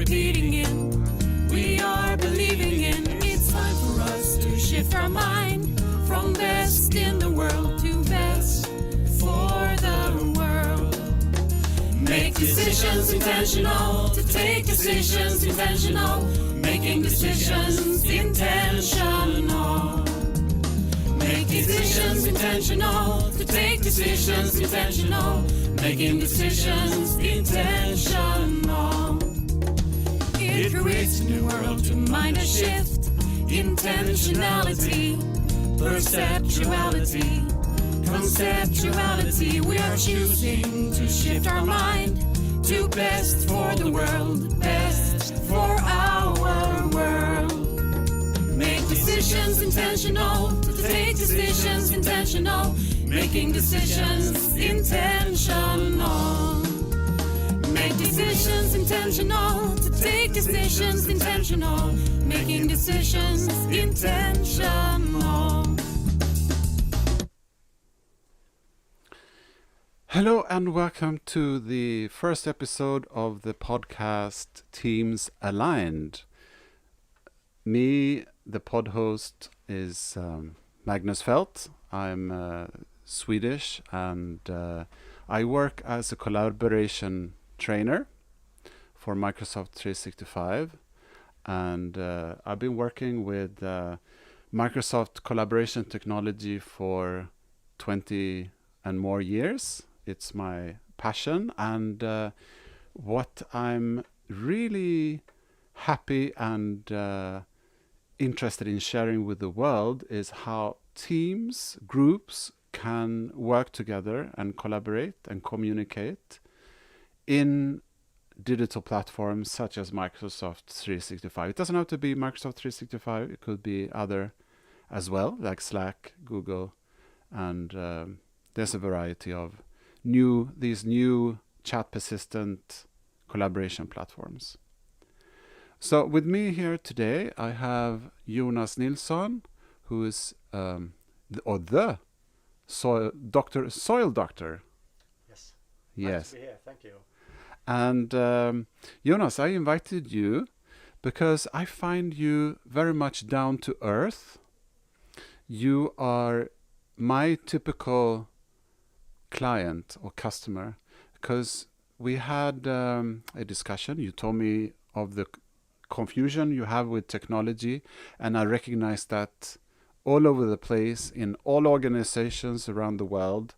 repeating in, we are believing in. It's time for us to shift our mind from best in the world to best for the world. Make decisions intentional, to take decisions intentional, making decisions intentional. Make decisions intentional, to take decisions intentional, making decisions intentional. It creates a new world to mind a shift, intentionality, perceptuality, conceptuality. We are choosing to shift our mind to best for the world, best for our world. Make decisions intentional, to take decisions intentional, making decisions intentional. Make decisions intentional, to take decisions intentional, making decisions intentional. Hello and welcome to the first episode of the podcast Teams Aligned. Me, the pod host, is Magnus Felt. I'm Swedish and I work as a collaboration trainer for Microsoft 365, and I've been working with Microsoft collaboration technology for 20 and more years. It's my passion, and what I'm really happy and interested in sharing with the world is how teams, groups can work together and collaborate and communicate in digital platforms such as Microsoft 365. It doesn't have to be Microsoft 365. It could be other as well, like Slack, Google, and there's a variety of these new chat persistent collaboration platforms. So with me here today, I have Jonas Nilsson, who is the soil doctor. Yes. Yes. Nice to be here. Thank you. And Jonas, I invited you because I find you very much down to earth. You are my typical client or customer, because we had a discussion. You told me of the confusion you have with technology, and I recognize that all over the place in all organizations around the world,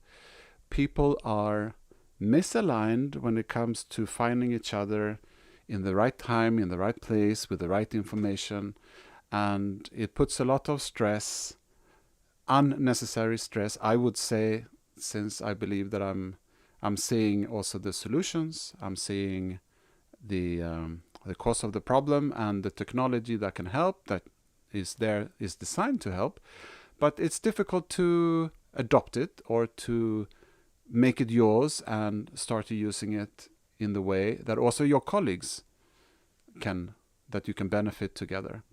people are misaligned when it comes to finding each other in the right time, in the right place, with the right information, and it puts a lot of stress, unnecessary stress, I would say, since I believe that I'm seeing also the solutions, I'm seeing the cause of the problem and the technology that can help, that is designed to help, but it's difficult to adopt it or to make it yours and start using it in the way that also your colleagues that you can benefit together.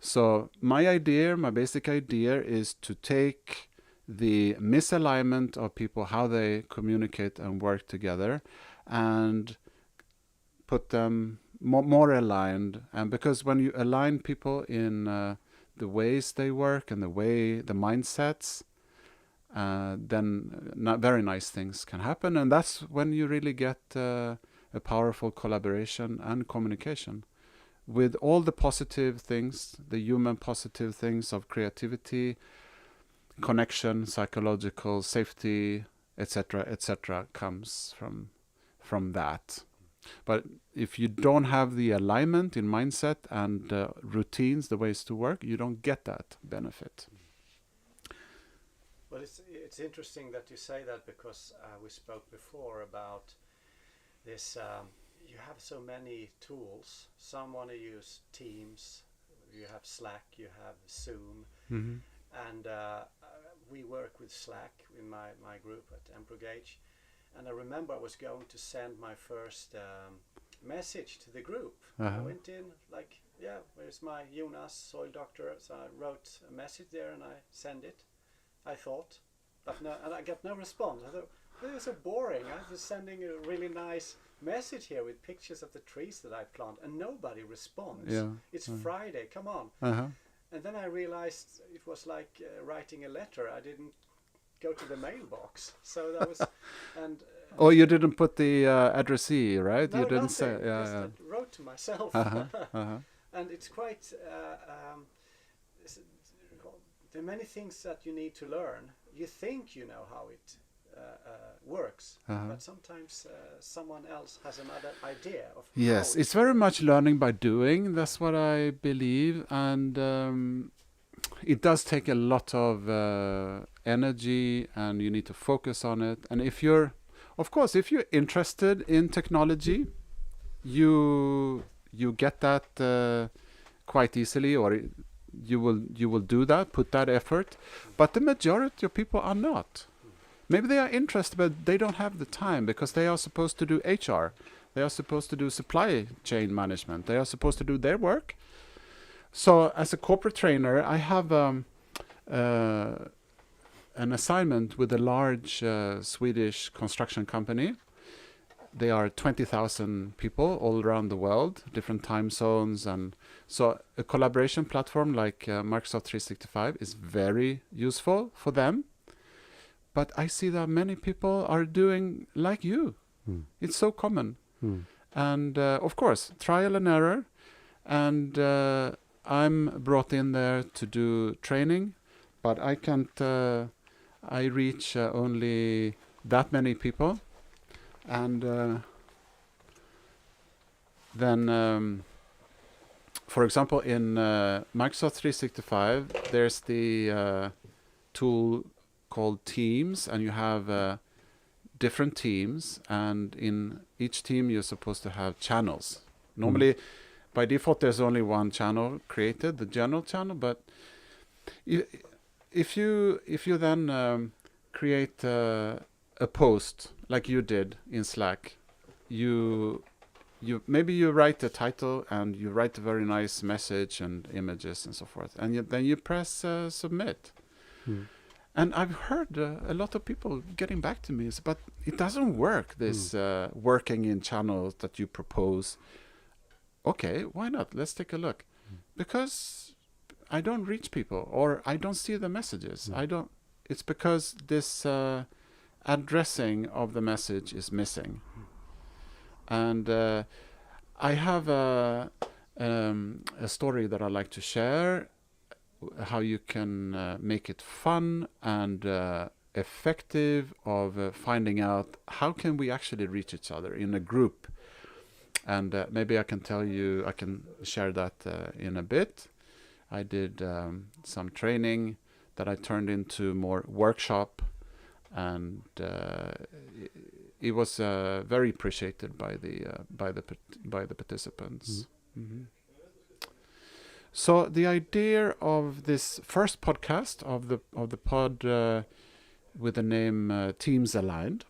So my basic idea is to take the misalignment of people, how they communicate and work together, and put them more aligned. And because when you align people in the ways they work and the mindsets, then very nice things can happen. And that's when you really get a powerful collaboration and communication with all the positive things, the human positive things of creativity, connection, psychological safety, etc., comes from that. But if you don't have the alignment in mindset and routines, the ways to work, you don't get that benefit. Well, it's interesting that you say that, because we spoke before about this. You have so many tools. Some want to use Teams. You have Slack. You have Zoom. Mm-hmm. And we work with Slack in my group at Emprogage. And I remember I was going to send my first message to the group. I went in like, where's my Jonas, soil doctor? So I wrote a message there and I sent it, I thought. But no, and I got no response. I thought, it was so boring. I was sending a really nice message here with pictures of the trees that I plant, and nobody responds. Yeah. It's Friday, come on. Uh-huh. And then I realized it was like writing a letter. I didn't go to the mailbox, so that was and. Oh, you didn't put the addressee, right? No, You didn't nothing. say. Yeah, Just yeah. I wrote to myself. Uh-huh. And it's quite there are many things that you need to learn. You think you know how it works, but sometimes someone else has another idea of Yes, how it's very much learning by doing. That's what I believe, and it does take a lot of energy, and you need to focus on it. And if you're interested in technology, you get that quite easily, or you will do that, put that effort. But the majority of people are not. Maybe they are interested, but they don't have the time because they are supposed to do HR. They are supposed to do supply chain management. They are supposed to do their work. So as a corporate trainer, I have an assignment with a large Swedish construction company. They are 20,000 people all around the world, different time zones. And so a collaboration platform like Microsoft 365 is very useful for them. But I see that many people are doing like you. It's so common. And of course, trial and error. And I'm brought in there to do training, but I can't, I reach only that many people. And then, for example, in Microsoft 365, there's the tool called Teams, and you have different teams, and in each team you're supposed to have channels. Normally, by default, there's only one channel created, the general channel. But if you then create a post like you did in Slack, you maybe you write the title and you write a very nice message and images and so forth, and then you press submit. And I've heard a lot of people getting back to me, but it doesn't work, this working in channels that you propose. Okay, why not? Let's take a look. Because I don't reach people, or I don't see the messages. It's because this addressing of the message is missing. And I have a story that I like to share, how you can make it fun and effective of finding out how can we actually reach each other in a group. And maybe I can share that in a bit. I did some training that I turned into more workshop, and it was very appreciated by the participants. So the idea of this first podcast of the pod with the name Teams Aligned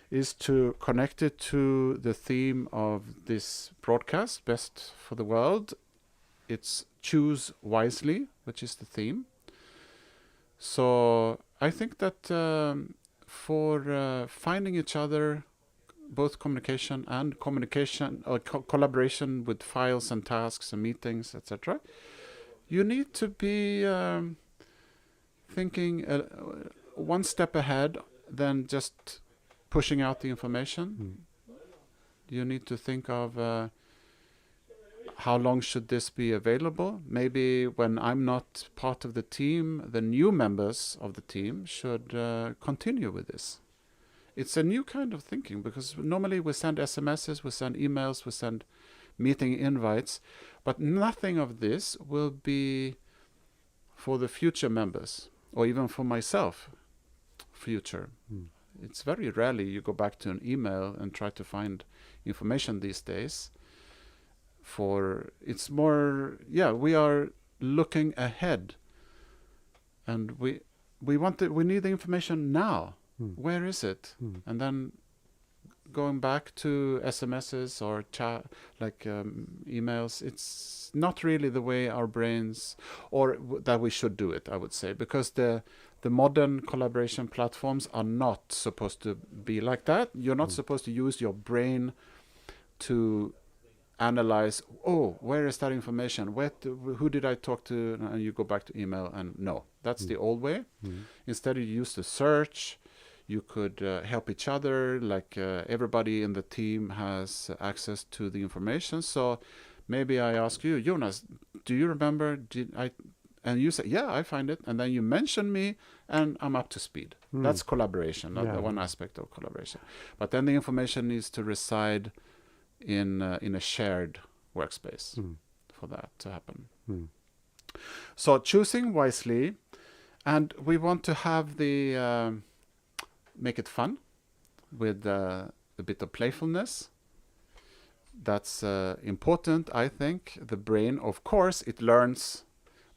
is to connect it to the theme of this broadcast, Best for the World. It's Choose Wisely, which is the theme. So I think that for finding each other, both communication and collaboration with files and tasks and meetings, etc., you need to be thinking one step ahead than just pushing out the information. You need to think of how long should this be available. Maybe when I'm not part of the team, the new members of the team should continue with this. It's a new kind of thinking, because normally we send SMSs, we send emails, we send meeting invites, but nothing of this will be for the future members, or even for myself, future. It's very rarely you go back to an email and try to find information these days. It's more, we are looking ahead, and we need the information now. Where is it? And then going back to SMSs or chat, emails, it's not really the way our brains, or that we should do it, I would say, because the modern collaboration platforms are not supposed to be like that. You're not supposed to use your brain to analyze, oh, where is that information? Who did I talk to? And you go back to email, and no, that's the old way. Instead, you use the search. You could help each other, like everybody in the team has access to the information. So maybe I ask you, Jonas, do you remember, and you say, yeah, I find it. And then you mention me, and I'm up to speed. That's collaboration, one aspect of collaboration. But then the information needs to reside in a shared workspace for that to happen. So choosing wisely, and we want to have the make it fun with a bit of playfulness. That's important, I think. The brain, of course, it learns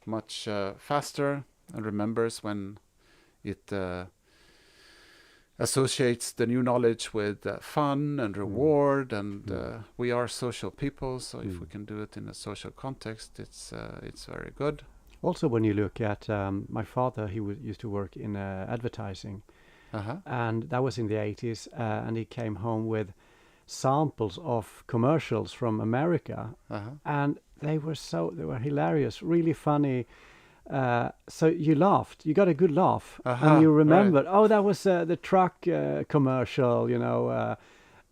much faster and remembers when it associates the new knowledge with fun and reward, and we are social people, so if we can do it in a social context, it's very good. Also, when you look at my father, he used to work in advertising, and that was in the 80s, and he came home with samples of commercials from America, and they were hilarious, really funny. So you laughed, you got a good laugh, and you remembered, oh, that was the truck commercial, you know,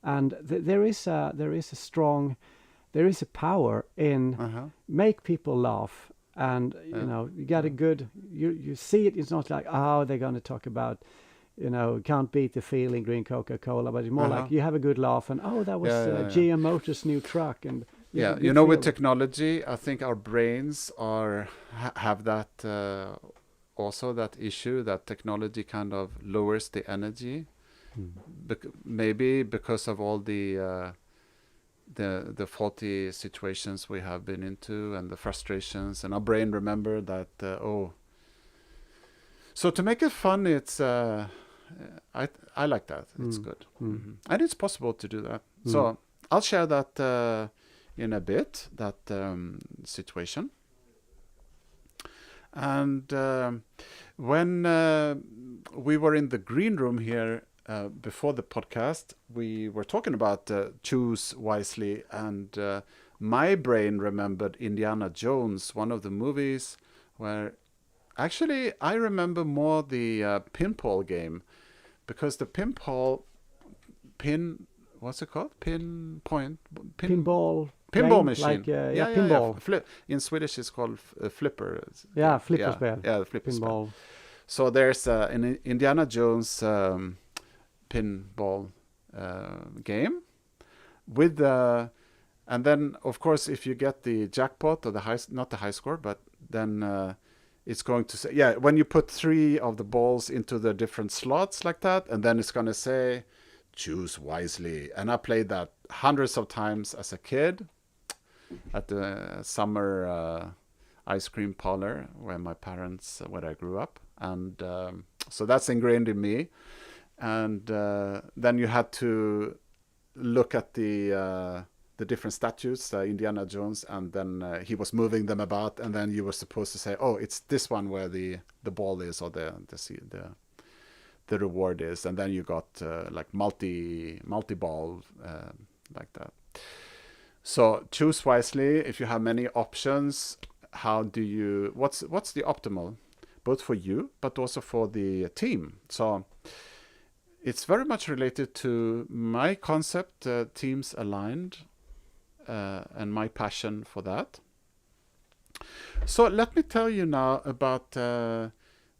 and there is a power in make people laugh, and you know, you got a good, you see it. It's not like, oh, they're going to talk about, you know, can't beat the feeling, green Coca-Cola, but it's more like you have a good laugh, and oh, that was GM Motors' new truck, and you know, with technology, I think our brains have that also that issue that technology kind of lowers the energy, maybe because of all the faulty situations we have been into and the frustrations, and our brain remember that. So to make it fun, it's I like that. It's good, and it's possible to do that. So I'll share that. In a bit, that situation. And when we were in the green room here before the podcast, we were talking about choose wisely, and my brain remembered Indiana Jones, one of the movies where actually I remember more the pinball game, because the what's it called? Pinball machine. Like, pinball. In Swedish, it's called flipper. Flipperspel. Yeah, flipperspel. Pinball. So there's an Indiana Jones pinball game with and then of course if you get the jackpot or not the high score, but then it's going to say when you put 3 of the balls into the different slots like that, and then it's going to say choose wisely. And I played that hundreds of times as a kid at the summer ice cream parlor where I grew up, and so that's ingrained in me. And then you had to look at the different statues, Indiana Jones, and then he was moving them about, and then you were supposed to say, oh, it's this one where the ball is, or the reward is, and then you got like multi-ball like that. So choose wisely. If you have many options, what's the optimal, both for you but also for the team? So it's very much related to my concept, teams aligned, and my passion for that. So let me tell you now about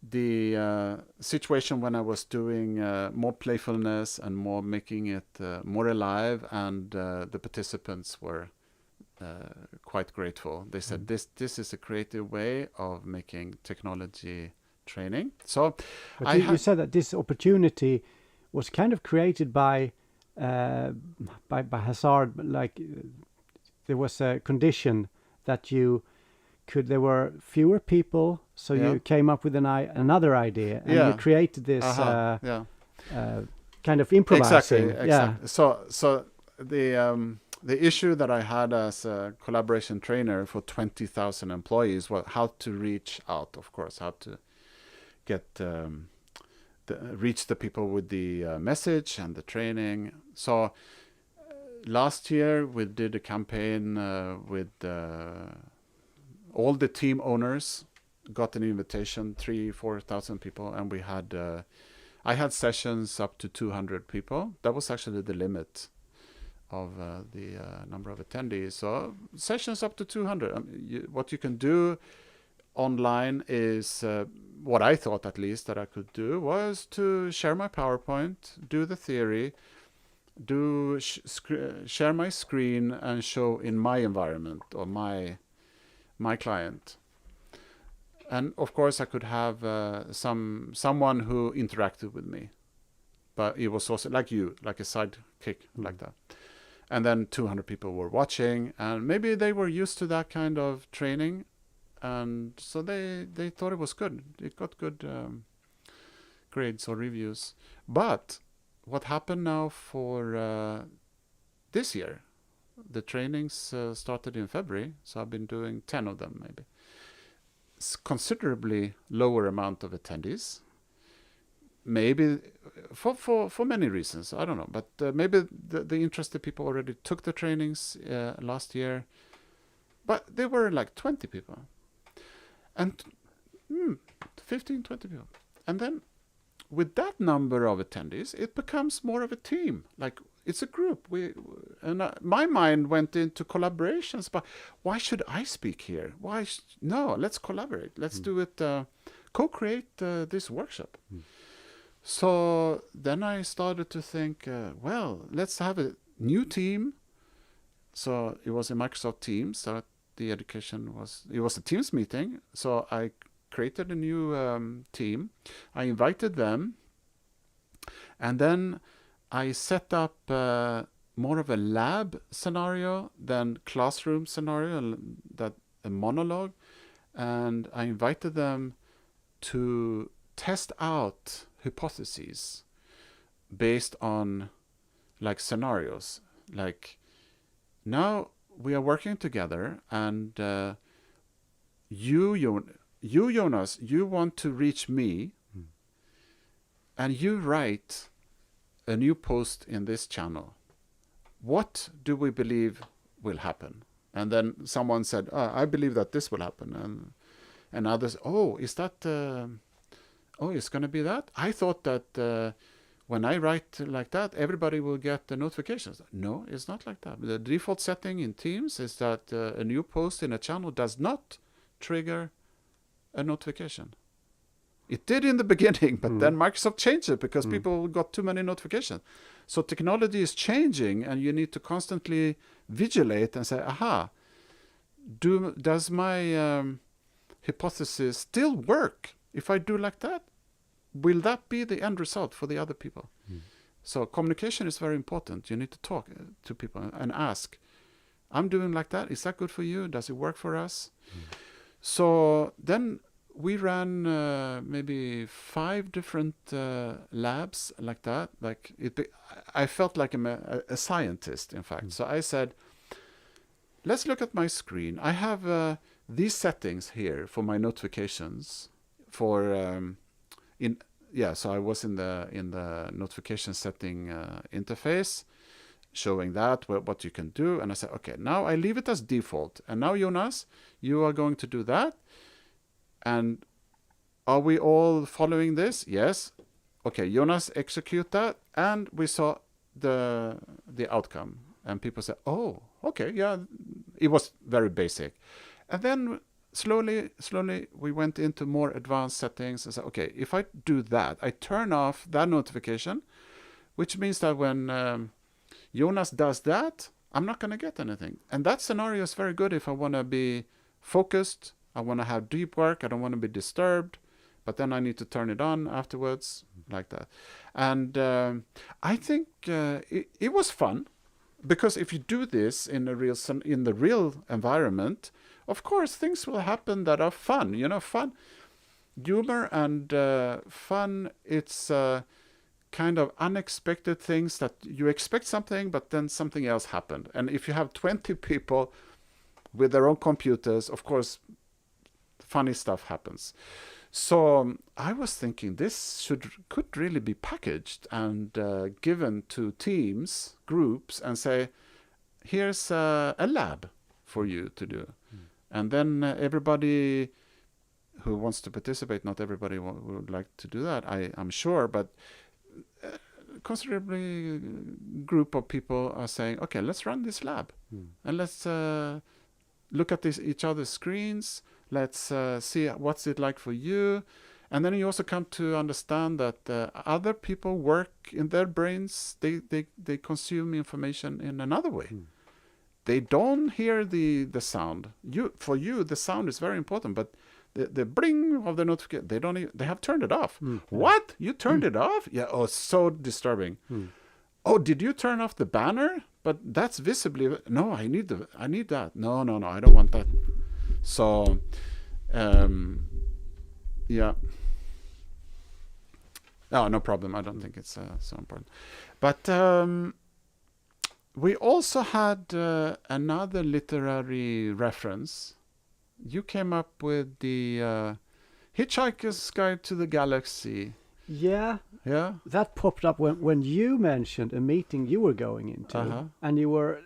the situation when I was doing more playfulness and more making it more alive, and the participants were quite grateful. They said this is a creative way of making technology training. So you said that this opportunity was kind of created by hazard, like there was a condition that there were fewer people, so you came up with another idea, and you created this kind of improvising. Exactly. So the issue that I had as a collaboration trainer for 20,000 employees was how to reach out, of course, how to get reach the people with the message and the training. So last year we did a campaign with all the team owners got an invitation, 3,000-4,000 people, and we had I had sessions up to 200 people. That was actually the limit of the number of attendees. So sessions up to 200. What you can do online is what I thought, at least, that I could do was to share my PowerPoint, do the theory, share my screen and show in my environment or my client. And of course I could have someone who interacted with me, but it was also like a sidekick like that. And then 200 people were watching, and maybe they were used to that kind of training, and so they thought it was good. It got good grades or reviews. But what happened now for this year? The trainings started in February, so I've been doing 10 of them maybe. It's considerably lower amount of attendees. Maybe for many reasons, I don't know. But maybe the interested people already took the trainings last year. But there were like 20 people. And 15, 20 people. And then with that number of attendees, it becomes more of a team. Like, it's a group. My mind went into collaborations. But why should I speak here? No, let's collaborate. Let's do it, co-create this workshop. So then I started to think, well, let's have a new team. So it was in Microsoft Teams. So the education it was a Teams meeting. So I created a new team. I invited them. And then I set up more of a lab scenario than classroom scenario, a monologue. And I invited them to test out hypotheses based on like scenarios. Like, now we are working together, and you Jonas, you want to reach me, and you write a new post in this channel. What do we believe will happen? And then someone said, I believe that this will happen. And others, is that... it's going to be that? I thought that when I write like that, everybody will get the notifications. No, it's not like that. The default setting in Teams is that a new post in a channel does not trigger a notification. It did in the beginning, but then Microsoft changed it because people got too many notifications. So technology is changing, and you need to constantly vigilate and say, does my hypothesis still work? If I do like that, will that be the end result for the other people? So communication is very important. You need to talk to people and ask, I'm doing like that. Is that good for you? Does it work for us? So then we ran maybe 5 different labs like that. Like I felt like I'm a scientist, in fact. So I said, let's look at my screen. I have these settings here for my notifications. So I was in the notification setting interface, showing that what you can do, and I said, okay, now I leave it as default, and now Jonas, you are going to do that, and are we all following this? Yes. Okay, Jonas, execute that, and we saw the outcome, and people said, oh, okay, yeah, it was very basic, and then slowly we went into more advanced settings and said, okay, if I do that, I turn off that notification, which means that when Jonas does that, I'm not going to get anything. And that scenario is very good if I want to be focused, I want to have deep work, I don't want to be disturbed, but then I need to turn it on afterwards, like that. And I think it was fun, because if you do this in the real environment, of course, things will happen that are fun. Fun, humor, and fun. It's kind of unexpected things that you expect something, but then something else happened. And if you have 20 people with their own computers, of course, funny stuff happens. So I was thinking this could really be packaged and given to teams, groups, and say, here's a lab for you to do. And then everybody who wants to participate, not everybody would like to do that, I'm sure, but considerably group of people are saying, okay, let's run this lab. And let's look at each other's screens. Let's see what's it like for you. And then you also come to understand that other people work in their brains. They consume information in another way. They don't hear the sound. For you, the sound is very important, but the bring of the notification, they have turned it off. What? You turned it off? Yeah. Oh, so disturbing. Oh, did you turn off the banner? But that's visibly. No, I need that. No, I don't want that. So, yeah. Oh, no problem. I don't think it's so important. But we also had another literary reference. You came up with the Hitchhiker's Guide to the Galaxy. Yeah. Yeah. That popped up when you mentioned a meeting you were going into, and you were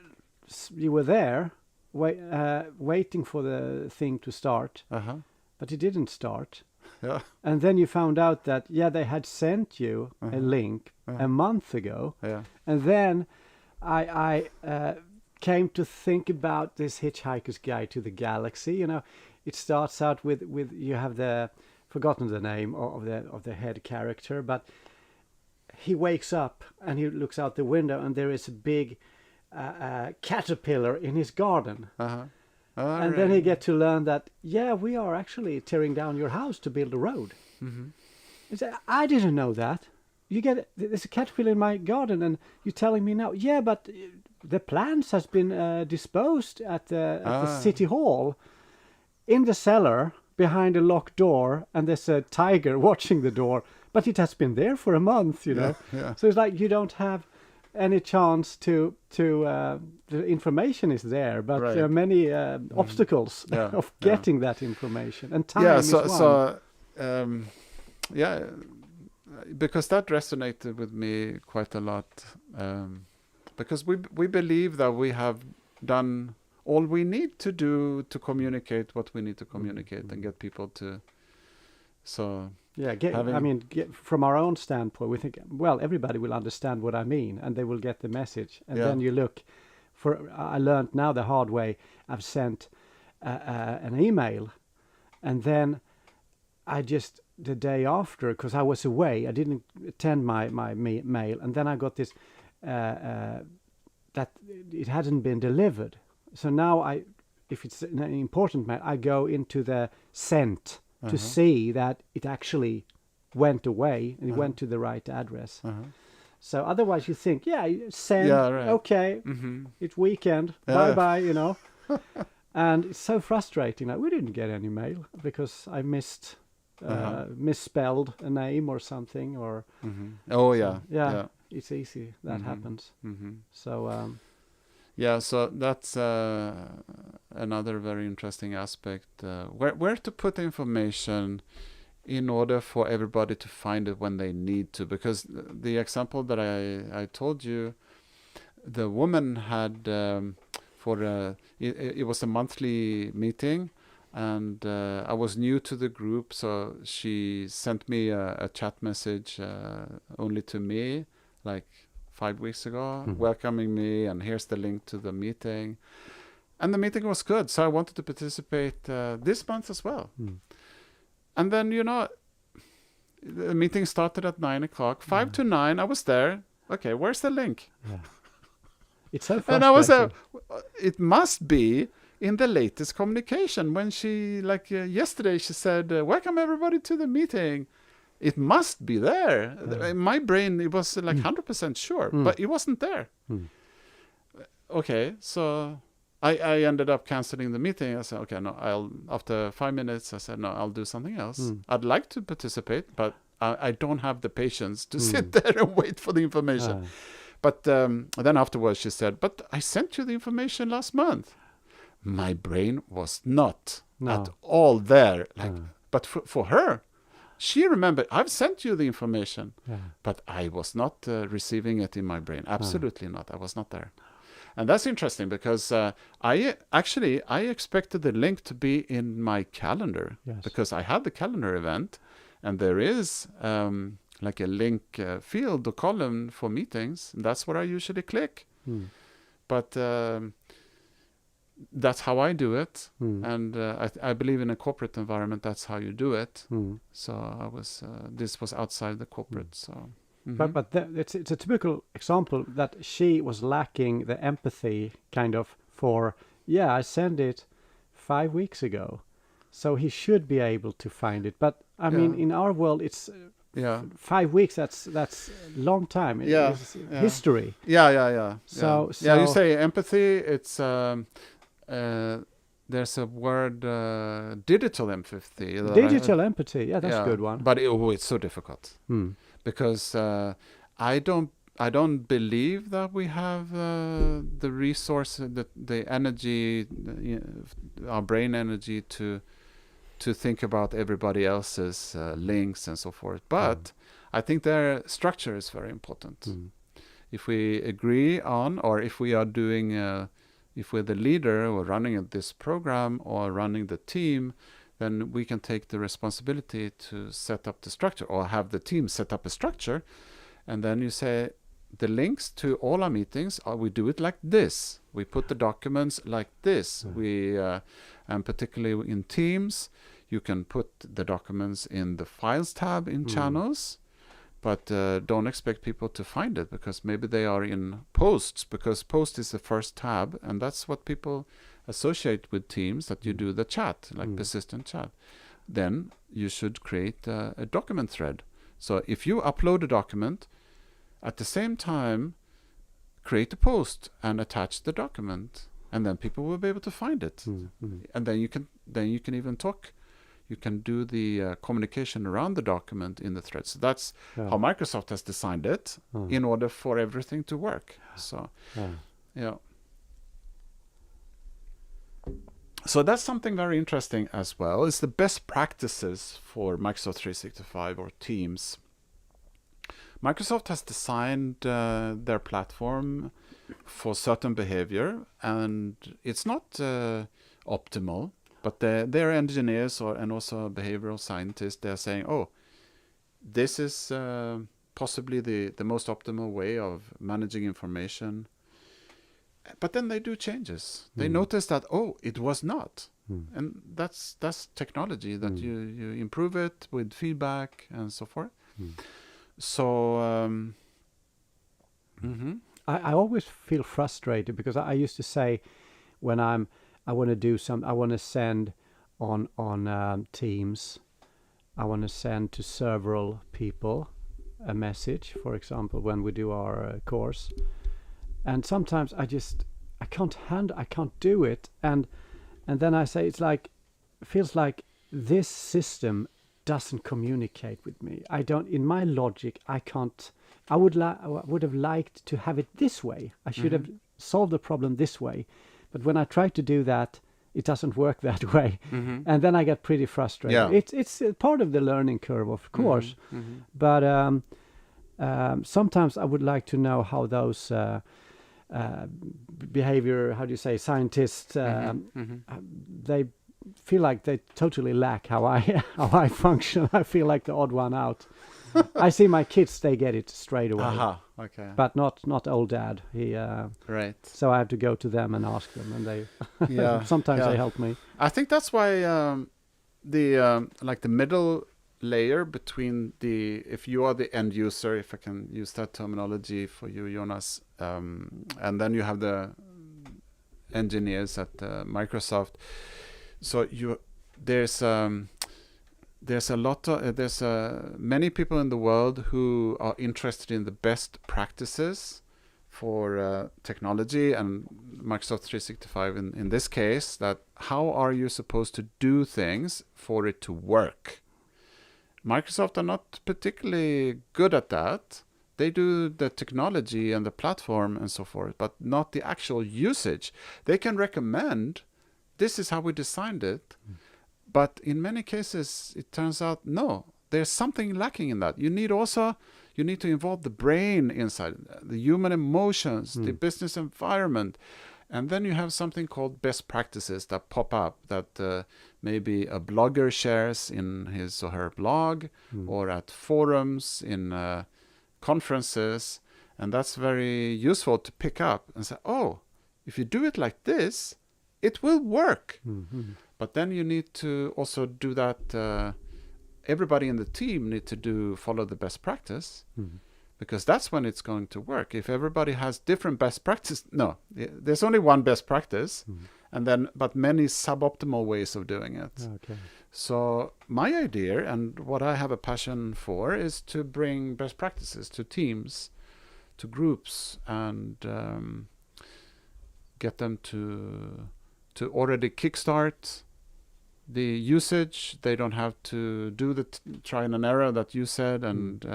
there, waiting for the thing to start, but it didn't start. Yeah. And then you found out that they had sent you a link a month ago. Yeah. And then I came to think about this Hitchhiker's Guide to the Galaxy. You know, it starts out with you have forgotten the name of the head character, but he wakes up and he looks out the window and there is a big caterpillar in his garden. And then he get to learn that, we are actually tearing down your house to build a road. He said, I didn't know that. There's a caterpillar in my garden and you're telling me now, but the plants has been disposed at the city hall in the cellar behind a locked door, and there's a tiger watching the door, but it has been there for a month, you know. Yeah. So it's like you don't have any chance to the information is there, but there are many obstacles of getting that information, and time is one. So because that resonated with me quite a lot, because we believe that we have done all we need to do to communicate what we need to communicate and get people to. So from our own standpoint, we think, well, everybody will understand what I mean, and they will get the message. And then you look I learned now the hard way. I've sent an email, and then I just the day after, because I was away, I didn't attend my mail, and then I got this that it hadn't been delivered. So now if it's an important mail, I go into the sent to see that it actually went away and it went to the right address. So otherwise you think, send, okay, it's weekend, bye-bye, you know. And it's so frustrating. Like, we didn't get any mail because I misspelled a name or something. Or it's easy. That happens. So... so that's another very interesting aspect. Where to put information in order for everybody to find it when they need to. Because the example that I told you, the woman had it was a monthly meeting, and I was new to the group, so she sent me a chat message only to me, like 5 weeks ago, welcoming me, and here's the link to the meeting. And the meeting was good, so I wanted to participate this month as well. And then, the meeting started at 9 o'clock. 5 to 9, I was there. Okay, where's the link? It's so frustrating. And I was it must be in the latest communication. When she, yesterday, she said, welcome everybody to the meeting. It must be there. In my brain, it was 100% sure, but it wasn't there. Okay, so I ended up canceling the meeting. I said, okay, no, after 5 minutes, I said, no, I'll do something else. I'd like to participate, but I don't have the patience to sit there and wait for the information. But then afterwards, she said, but I sent you the information last month. My brain was not at all there. But for her, she remembered, I've sent you the information, but I was not receiving it in my brain. Absolutely not. I was not there. And that's interesting because I expected the link to be in my calendar, because I had the calendar event, and there is like a link field or column for meetings. And that's where I usually click. But that's how I do it, and I believe in a corporate environment that's how you do it. So I was this was outside the corporate. So, but it's a typical example that she was lacking the empathy kind of for. I sent it 5 weeks ago, so he should be able to find it. But I mean, in our world, it's 5 weeks. That's a long time. It's history. So you say empathy. It's there's a word, digital empathy. Digital empathy. Yeah, that's a good one. But it's so difficult because I don't believe that we have the resource, the energy, our brain energy to think about everybody else's links and so forth. But I think their structure is very important. If we agree on, or if we are doing, if we're the leader or running this program or running the team, then we can take the responsibility to set up the structure, or have the team set up a structure. And then you say, the links to all our meetings, we do it like this. We put the documents like this. We, and particularly in Teams, you can put the documents in the Files tab in Channels, but don't expect people to find it, because maybe they are in Posts, because Post is the first tab, and that's what people associate with Teams, that you do the chat, like persistent chat. Then you should create a document thread. So if you upload a document, at the same time, create a post and attach the document, and then people will be able to find it. And then you can even talk. You can do the communication around the document in the thread. So that's how Microsoft has designed it in order for everything to work. So, So that's something very interesting as well. It's the best practices for Microsoft 365 or Teams. Microsoft has designed their platform for certain behavior, and it's not optimal. But their engineers and also behavioral scientists, they're saying, oh, this is possibly the most optimal way of managing information. But then they do changes. They notice that, it was not. And that's technology, that you improve it with feedback and so forth. So I always feel frustrated, because I used to say, when I want to do I want to send on Teams, I want to send to several people a message, for example, when we do our course. And sometimes I can't do it. And then I say, it feels like this system doesn't communicate with me. In my logic, I can't. I would have liked to have it this way. I should have solved the problem this way. But when I try to do that, it doesn't work that way. And then I get pretty frustrated. It's part of the learning curve, of course. But sometimes I would like to know how those behavior, scientists, they feel like they totally lack how I function. I feel like the odd one out. I see my kids; they get it straight away. Okay. But not old dad. He right. So I have to go to them and ask them, and they sometimes they help me. I think that's why the middle layer between if you are the end user, if I can use that terminology for you, Jonas, and then you have the engineers at Microsoft. So there's many people in the world who are interested in the best practices for technology, and Microsoft 365 in this case, that how are you supposed to do things for it to work? Microsoft are not particularly good at that. They do the technology and the platform and so forth, but not the actual usage. They can recommend, this is how we designed it. But in many cases, it turns out, no, there's something lacking in that. You need also You need to involve the brain inside, the human emotions, the business environment. And then you have something called best practices that pop up that maybe a blogger shares in his or her blog or at forums, in conferences. And that's very useful to pick up and say, oh, if you do it like this, it will work. But then you need to also do that. Everybody in the team need to follow the best practice, because that's when it's going to work. If everybody has different best practice, there's only one best practice, but many suboptimal ways of doing it. Okay. So my idea, and what I have a passion for, is to bring best practices to teams, to groups, and get them to already kickstart the usage. They don't have to do the try and error that you said, and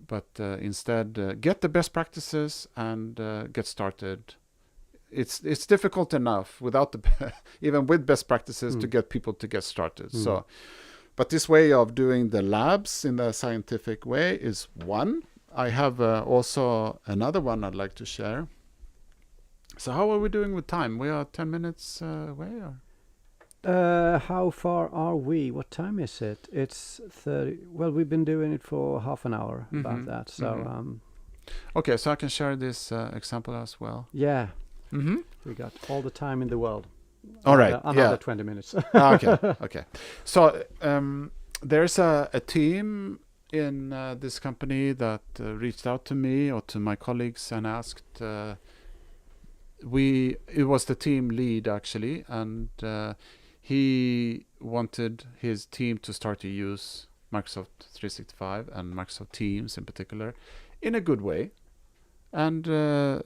but instead get the best practices and get started. It's difficult enough without even with best practices to get people to get started. So, but this way of doing the labs in the scientific way is one. I have also another one I'd like to share. So how are we doing with time? We are 10 minutes away, or? How far are we? What time is it? It's 30. Well, we've been doing it for half an hour, about that. So, okay, so I can share this example as well. Yeah. We got all the time in the world. All right. Another 20 minutes. Okay. So there's a team in this company that reached out to me or to my colleagues and asked. It was the team lead actually, and he wanted his team to start to use Microsoft 365 and Microsoft Teams in particular in a good way. And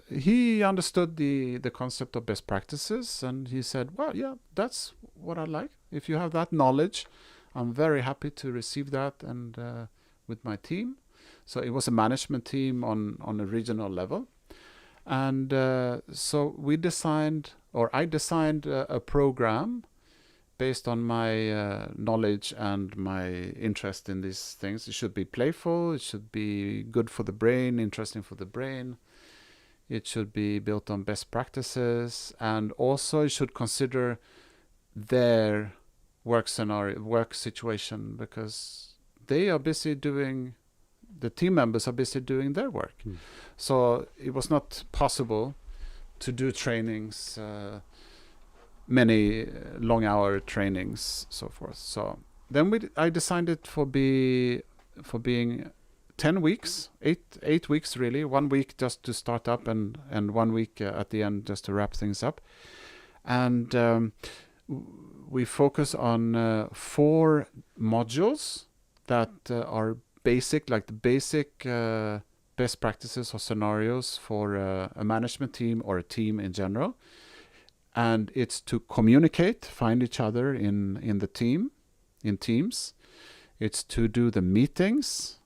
he understood the concept of best practices, and he said, well, yeah, that's what I like. If you have that knowledge, I'm very happy to receive that and with my team. So it was a management team on a regional level. And so I designed a program based on my knowledge and my interest in these things. It should be playful, it should be good for the brain, interesting for the brain. It should be built on best practices, and also it should consider their work situation, because they are busy doing, the team members are busy doing their work. So it was not possible to do trainings, many long-hour trainings, so forth. So then I designed it for being 10 weeks, 8 weeks really, 1 week just to start up and 1 week at the end just to wrap things up. And we focus on 4 modules that are basic, like the basic best practices or scenarios for a management team or a team in general. And it's to communicate, find each other in the team, in teams. It's to do the meetings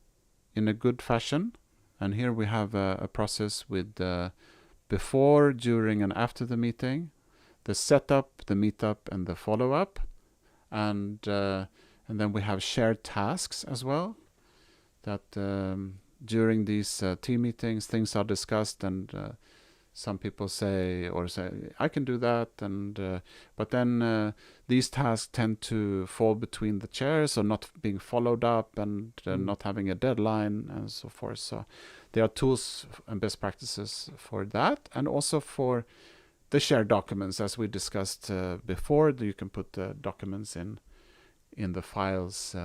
in a good fashion. And here we have a process with before, during, and after the meeting, the setup, the meetup, and the follow-up. And then we have shared tasks as well, that during these team meetings, things are discussed, and some people say, I can do that, and but then these tasks tend to fall between the chairs or not being followed up, and not having a deadline and so forth. So there are tools and best practices for that, and also for the shared documents, as we discussed before. You can put the documents in the files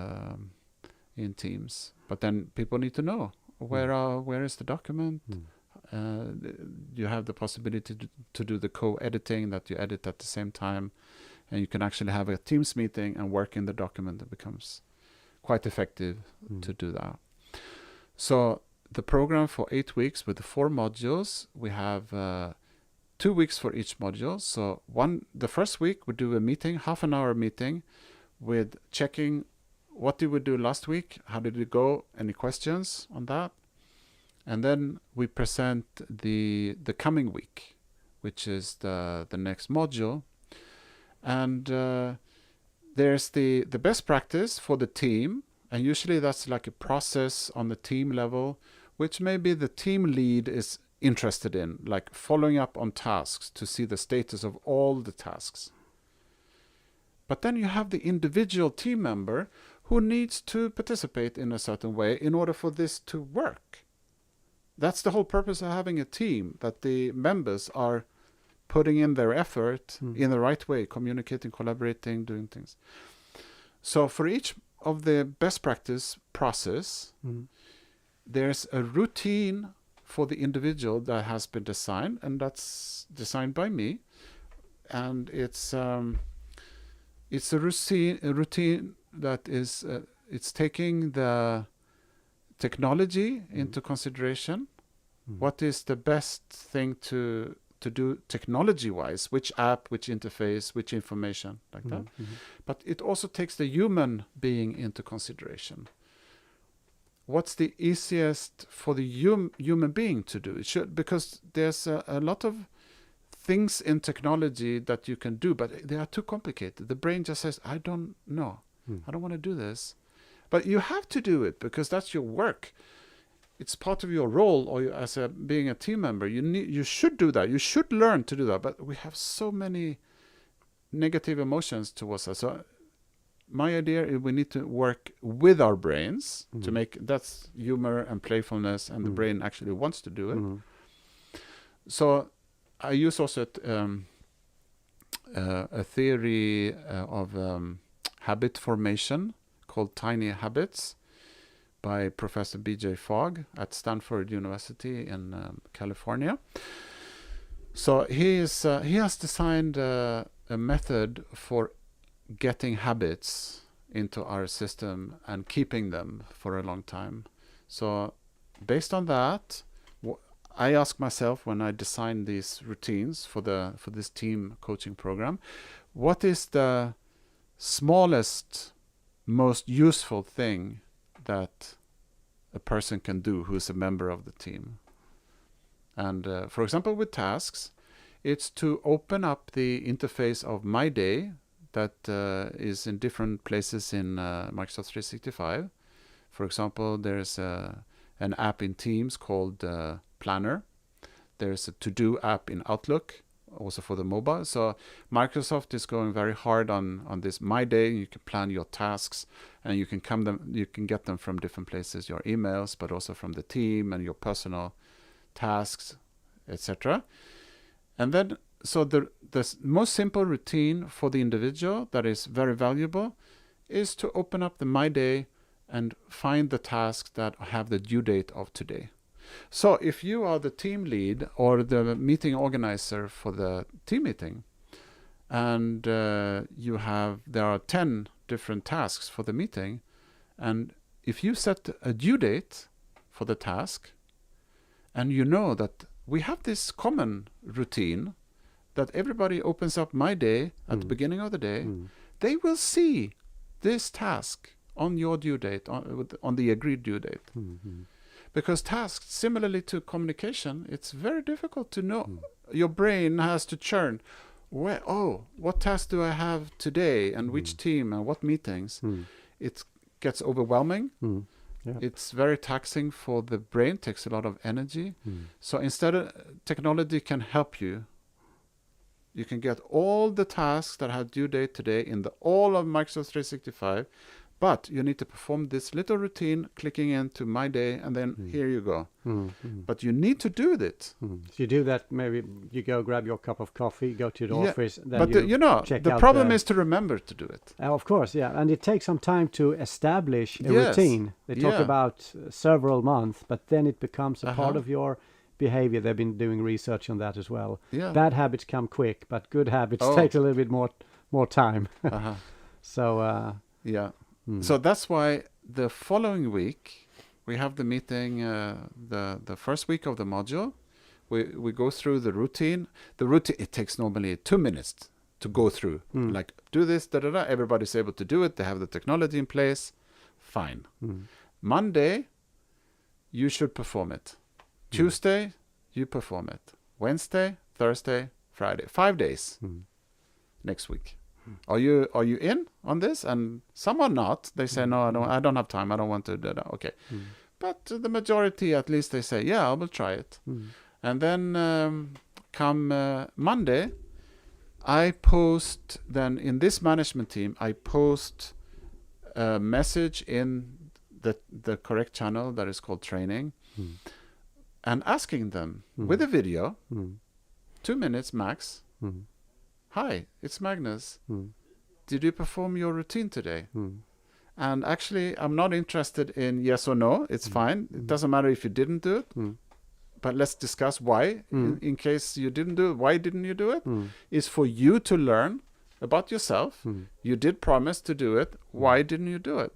in Teams, but then people need to know where is the document. You have the possibility to do the co-editing, that you edit at the same time, and you can actually have a Teams meeting and work in the document. It becomes quite effective to do that. So the program for 8 weeks with the 4 modules, we have 2 weeks for each module. So the first week we do a meeting, half an hour meeting, with checking what did we do last week, how did it go, any questions on that. And then we present the coming week, which is the next module. And there's the best practice for the team, And usually that's like a process on the team level, which maybe the team lead is interested in, like following up on tasks to see the status of all the tasks. But then you have the individual team member who needs to participate in a certain way in order for this to work. That's the whole purpose of having a team, that the members are putting in their effort in the right way, communicating, collaborating, doing things. So for each of the best practice process, there's a routine for the individual that has been designed, and that's designed by me. And it's a routine that is it's taking the technology into consideration. What is the best thing to do technology-wise? Which app, which interface, which information, like that. But it also takes the human being into consideration. What's the easiest for the human being to do? It should, because there's a lot of things in technology that you can do, but they are too complicated. The brain just says, I don't know. I don't want to do this. But you have to do it because that's your work. It's part of your role, or as being a team member. You should do that. You should learn to do that. But we have so many negative emotions towards us. So my idea is we need to work with our brains to make, that's humor and playfulness, and the brain actually wants to do it. So I use also a theory of habit formation called Tiny Habits by Professor B.J. Fogg at Stanford University in California. So he has designed a method for getting habits into our system and keeping them for a long time. So based on that, I ask myself when I design these routines for this team coaching program, what is the smallest, most useful thing that a person can do who is a member of the team? And for example, with tasks, it's to open up the interface of My Day that is in different places in Microsoft 365. For example, there's an app in Teams called Planner. There's a to-do app in Outlook, also for the mobile. So Microsoft is going very hard on this My Day. You can plan your tasks, and you can get them from different places, your emails, but also from the team and your personal tasks, etc. And then, so the most simple routine for the individual that is very valuable is to open up the My Day and find the tasks that have the due date of today. So if you are the team lead or the meeting organizer for the team meeting, and there are 10 different tasks for the meeting, and if you set a due date for the task, and you know that we have this common routine that everybody opens up My Day at the beginning of the day, they will see this task on your due date, on the agreed due date. Because tasks, similarly to communication, it's very difficult to know. Your brain has to churn. What task do I have today, and which team, and what meetings? It gets overwhelming. Yeah. It's very taxing for the brain, takes a lot of energy. So instead, technology can help you. You can get all the tasks that have due date today in all of Microsoft 365, but you need to perform this little routine, clicking into My Day, and then here you go. But you need to do it. So you do that, maybe you go grab your cup of coffee, go to the office, then but the problem is to remember to do it. Of course, yeah. And it takes some time to establish a routine. They talk about several months, but then it becomes a part of your behavior. They've been doing research on that as well. Bad habits come quick, but good habits take a little bit more time. So so that's why the following week we have the meeting, the first week of the module. We go through the routine. The routine, it takes normally 2 minutes to go through. Like, do this, da-da-da. Everybody's able to do it. They have the technology in place. Fine. Monday, you should perform it. Tuesday, you perform it. Wednesday, Thursday, Friday. 5 days next week. Are you in on this? And some are not. They say, no, I don't have time. I don't want to do that. Okay. But the majority, at least, they say, yeah, I will try it. And then come Monday, I post, then in this management team, I post a message in the correct channel that is called training, and asking them with a video, 2 minutes max, hi, it's Magnus. Did you perform your routine today? And actually, I'm not interested in yes or no. It's fine. It doesn't matter if you didn't do it. But let's discuss why. In case you didn't do it, why didn't you do it? It's for you to learn about yourself. You did promise to do it. Why didn't you do it?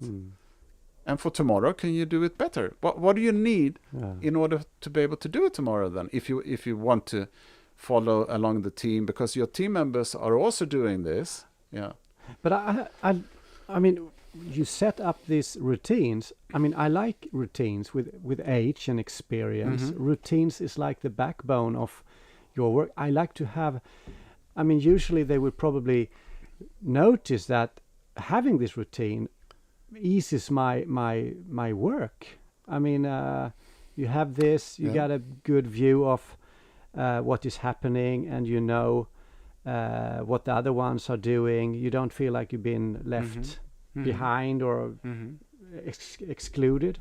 And for tomorrow, can you do it better? What do you need in order to be able to do it tomorrow then? If you want to follow along the team, because your team members are also doing this. Yeah. But I mean, you set up these routines. I mean, I like routines with age and experience. Routines is like the backbone of your work. I like to have, I mean, usually they would probably notice that having this routine eases my work. I mean, you have this, you got a good view of what is happening, and you know what the other ones are doing. You don't feel like you've been left behind or excluded.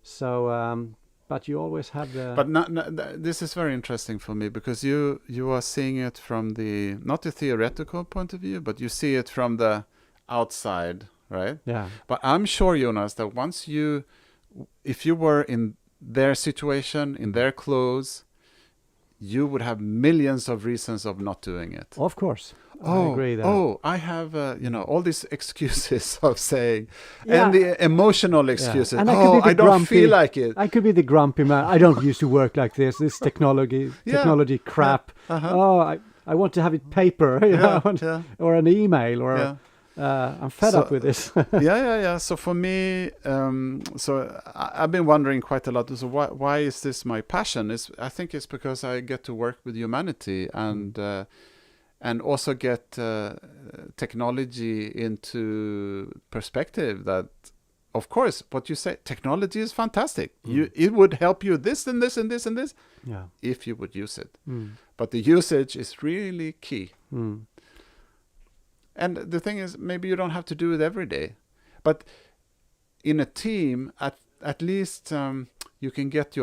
So, but you always have the. But this is very interesting for me, because you are seeing it from not the theoretical point of view, but you see it from the outside, right? Yeah. But I'm sure, Jonas, that if you were in their situation, in their clothes, you would have millions of reasons of not doing it. Of course. I agree that. I have, all these excuses of saying, and the emotional excuses. And I don't feel like it. I could be the grumpy man. I don't used to work like this. This technology crap. Oh, I want to have it paper, or an email, or I'm fed up with this. yeah. So for me, I've been wondering quite a lot. So why is this my passion? I think it's because I get to work with humanity and also get technology into perspective. That, of course, what you say, technology is fantastic. It would help you this and this and this and this, if you would use it. But the usage is really key. And the thing is, maybe you don't have to do it every day, but in a team, at least you can get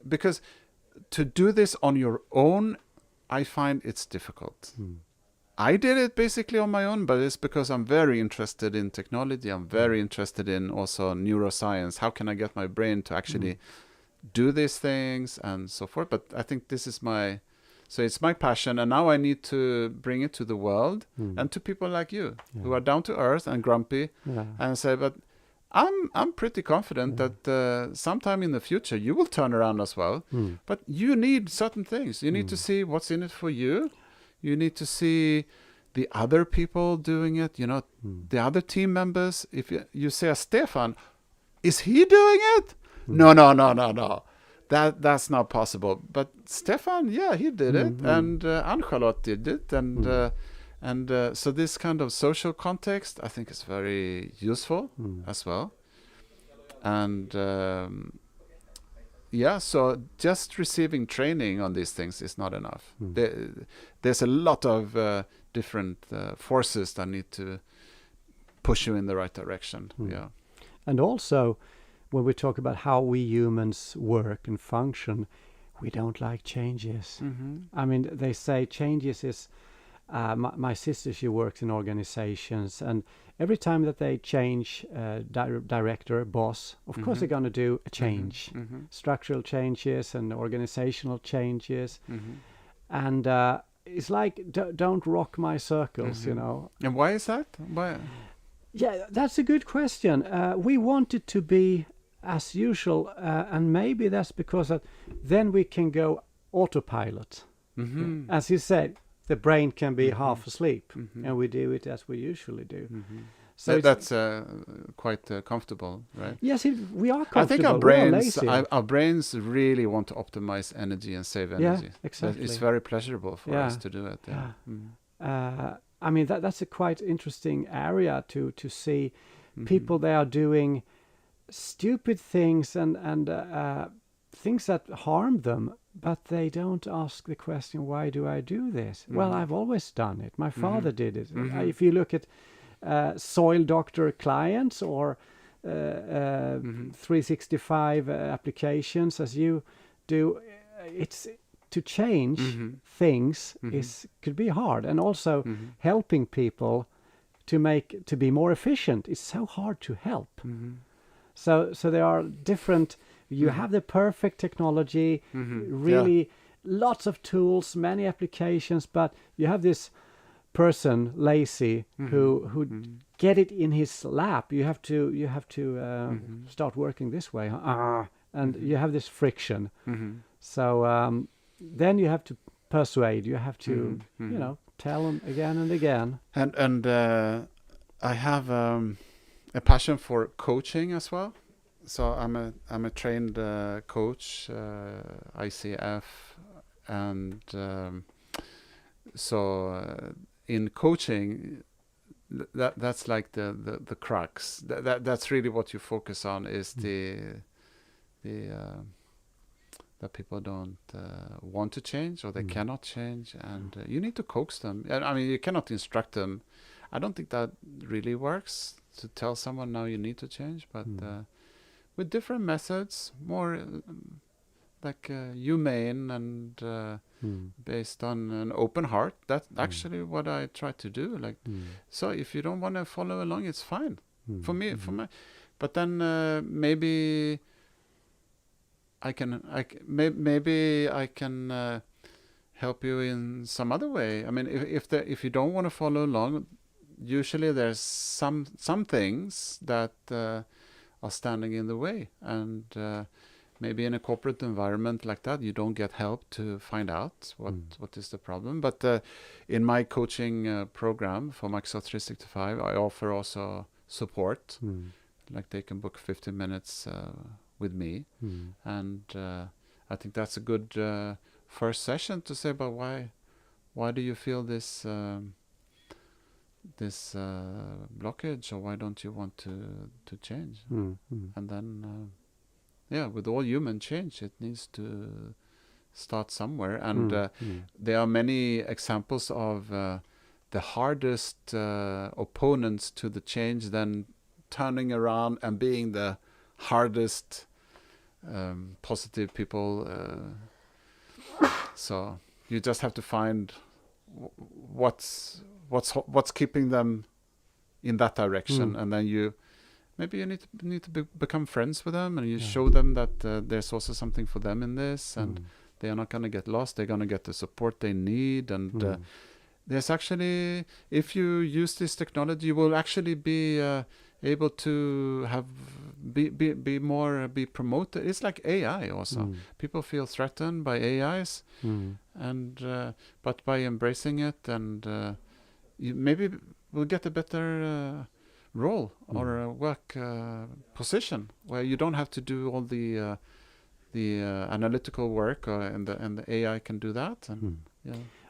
because to do this on your own, I find it's difficult. I did it basically on my own, but it's because I'm very interested in technology. I'm very interested in also neuroscience. How can I get my brain to actually do these things and so forth? But I think this is so it's my passion, and now I need to bring it to the world and to people like you who are down to earth and grumpy, and say, but I'm pretty confident that sometime in the future you will turn around as well. But you need certain things. You need to see what's in it for you. You need to see the other people doing it, the other team members. If you say, Stefan, is he doing it? No. That's not possible. But Stefan, he did it, and Ann-Charlotte did it, and so this kind of social context, I think, is very useful as well. And so just receiving training on these things is not enough. There's a lot of different forces that need to push you in the right direction. And also, when we talk about how we humans work and function, we don't like changes. I mean, they say changes is... my sister, she works in organizations, and every time that they change director, boss, of course they're going to do a change. Structural changes and organizational changes. And it's like, don't rock my circles, And why is that? Why? Yeah, that's a good question. We want it to be as usual, and maybe that's because then we can go autopilot. As you said, the brain can be half asleep, and we do it as we usually do. So that's quite comfortable, right? Yes, we are comfortable. I think our brains really want to optimize energy and save energy. Yeah, exactly. It's very pleasurable for us to do it. I mean, that's a quite interesting area to see people. They are doing stupid things and things that harm them, but they don't ask the question, why do I do this? Well, I've always done it. My father did it. If you look at soil doctor clients or 365 applications as you do, it's to change things could be hard, and also helping people to be more efficient is so hard to help. So there are different. You have the perfect technology, really lots of tools, many applications, but you have this person lazy who get it in his lap. You have to start working this way, and you have this friction. So then you have to persuade. You have to tell them again and again. And I have a passion for coaching as well. So I'm a trained coach, ICF, and so in coaching, that's like the crux. That's really what you focus on, is the that people don't want to change, or they cannot change, and you need to coax them. I mean, you cannot instruct them. I don't think that really works, to tell someone now you need to change, but with different methods, more like humane and based on an open heart. That's actually what I try to do. Like, so if you don't want to follow along, it's fine for me. But then maybe I can help you in some other way. I mean, if you don't want to follow along, usually there's some things that are standing in the way, and maybe in a corporate environment like that, you don't get help to find out what is the problem. But in my coaching program for Microsoft 365, I offer also support. Like, they can book 15 minutes with me, and I think that's a good first session to say about why do you feel this blockage, or why don't you want to change? And then with all human change, it needs to start somewhere, and there are many examples of the hardest opponents to the change then turning around and being the hardest positive people. So you just have to find what's keeping them in that direction, and then you need to become friends with them, and you show them that there's also something for them in this, and they are not going to get lost. They're going to get the support they need, and there's actually, if you use this technology, you will actually be able to be promoted. It's like AI also. People feel threatened by AIs, and but by embracing it, and you maybe will get a better role or a work position where you don't have to do all the analytical work, and the AI can do that. And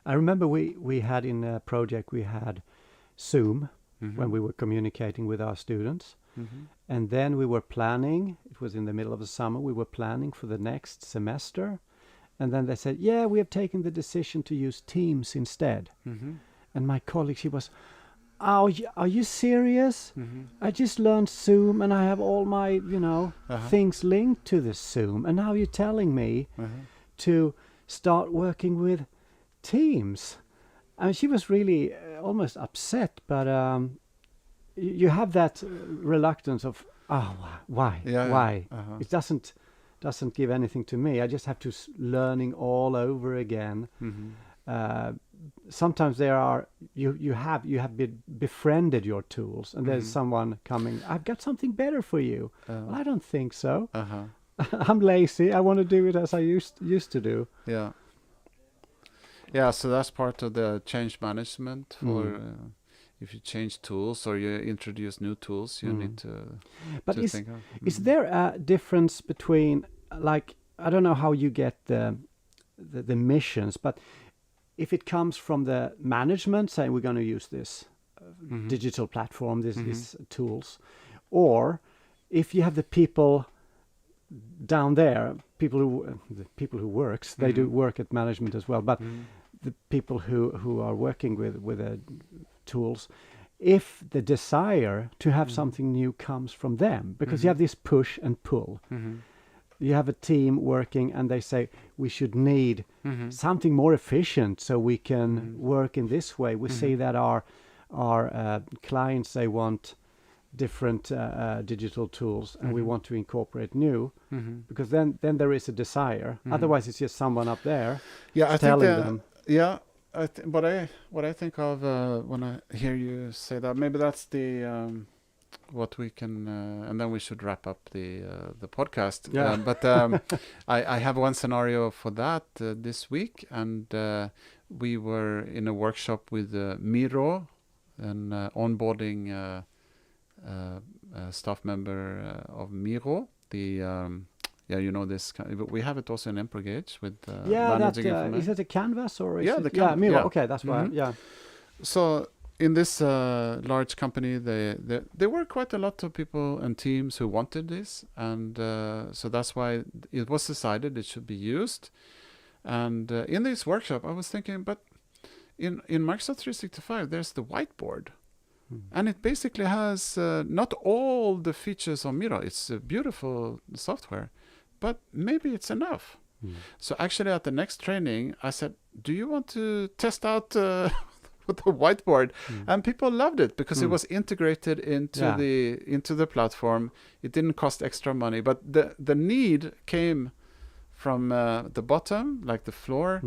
I remember we had in a project, we had Zoom when we were communicating with our students, and then we were planning. It was in the middle of the summer. We were planning for the next semester, and then they said, "Yeah, we have taken the decision to use Teams instead." And my colleague, she was, "Oh, are you serious? I just learned Zoom, and I have all my, things linked to the Zoom, and now you're telling me to start working with Teams." I mean, she was really almost upset, but you have that reluctance of, why? Why? It doesn't give anything to me. I just have to learning all over again. Sometimes there are you have befriended your tools, and there's someone coming, "I've got something better for you." Well, I don't think so. I'm lazy. I want to do it as I used to do. Yeah, so that's part of the change management. For if you change tools or you introduce new tools, you need to. But is there a difference between, like, I don't know how you get the missions, but if it comes from the management saying we're going to use this digital platform, these tools, or if you have the people down there, the people who works, they do work at management as well, but the people who are working with the tools, if the desire to have something new comes from them, because you have this push and pull. You have a team working and they say we should need something more efficient so we can work in this way. We see that our clients, they want different digital tools, and we want to incorporate new, because then there is a desire. Otherwise, it's just someone up there telling them. Yeah, what I think of when I hear you say that, maybe that's the what we can, and then we should wrap up the podcast. Yeah. But I have one scenario for that this week, and we were in a workshop with Miro, an onboarding staff member of Miro. This. We have it also in Emprogage with managing information. Is it a canvas or is the Miro? yeah. Okay, that's why. Yeah. So in this large company, there were quite a lot of people and teams who wanted this, and so that's why it was decided it should be used. And in this workshop, I was thinking, but in Microsoft 365, there's the whiteboard. And it basically has not all the features of Miro. It's a beautiful software, but maybe it's enough. So actually at the next training, I said, do you want to test out with the whiteboard? And people loved it because it was integrated into the platform. It didn't cost extra money, but the need came from the bottom, like the floor,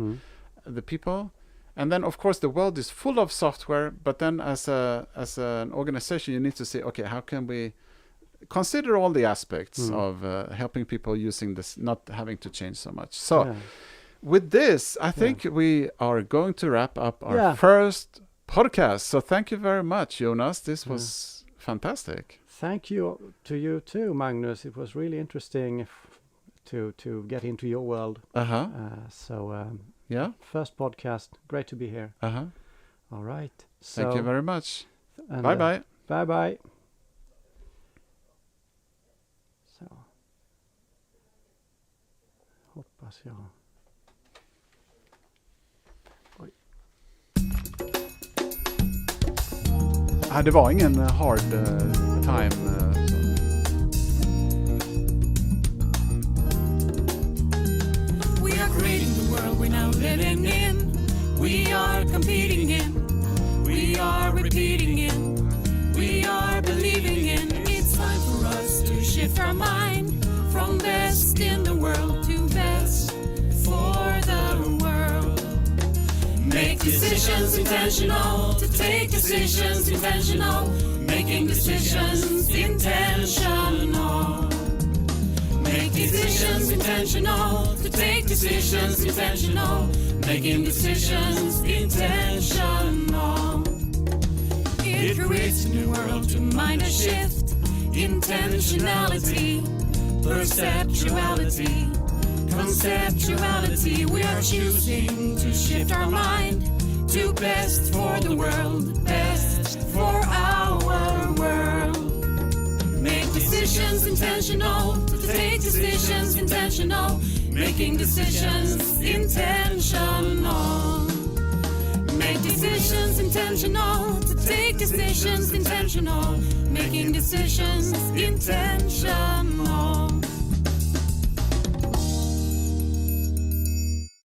the people. And then, of course, the world is full of software. But then, as an organization, you need to say, okay, how can we consider all the aspects of helping people using this, not having to change so much? So, with this, I think we are going to wrap up our first podcast. So, thank you very much, Jonas. This was fantastic. Thank you to you too, Magnus. It was really interesting to get into your world. Yeah. First podcast. Great to be here. All right. So, thank you very much. Bye-bye. Bye-bye. Så. Hoppas jag. Oj. Det var ingen hard time. We are creating the world we're now living in. We are competing in. We are repeating in. We are believing in. It's time for us to shift our mind from best in the world to best for the world. Make decisions intentional, to take decisions intentional, making decisions intentional. Make decisions intentional, to take decisions intentional, making decisions intentional. It creates a new world to mind a shift, intentionality, perceptuality, conceptuality. We are choosing to shift our mind to best for the world, best for our world. Make decisions intentional, to take decisions intentional, making decisions intentional. Make decisions intentional, to take decisions intentional, making decisions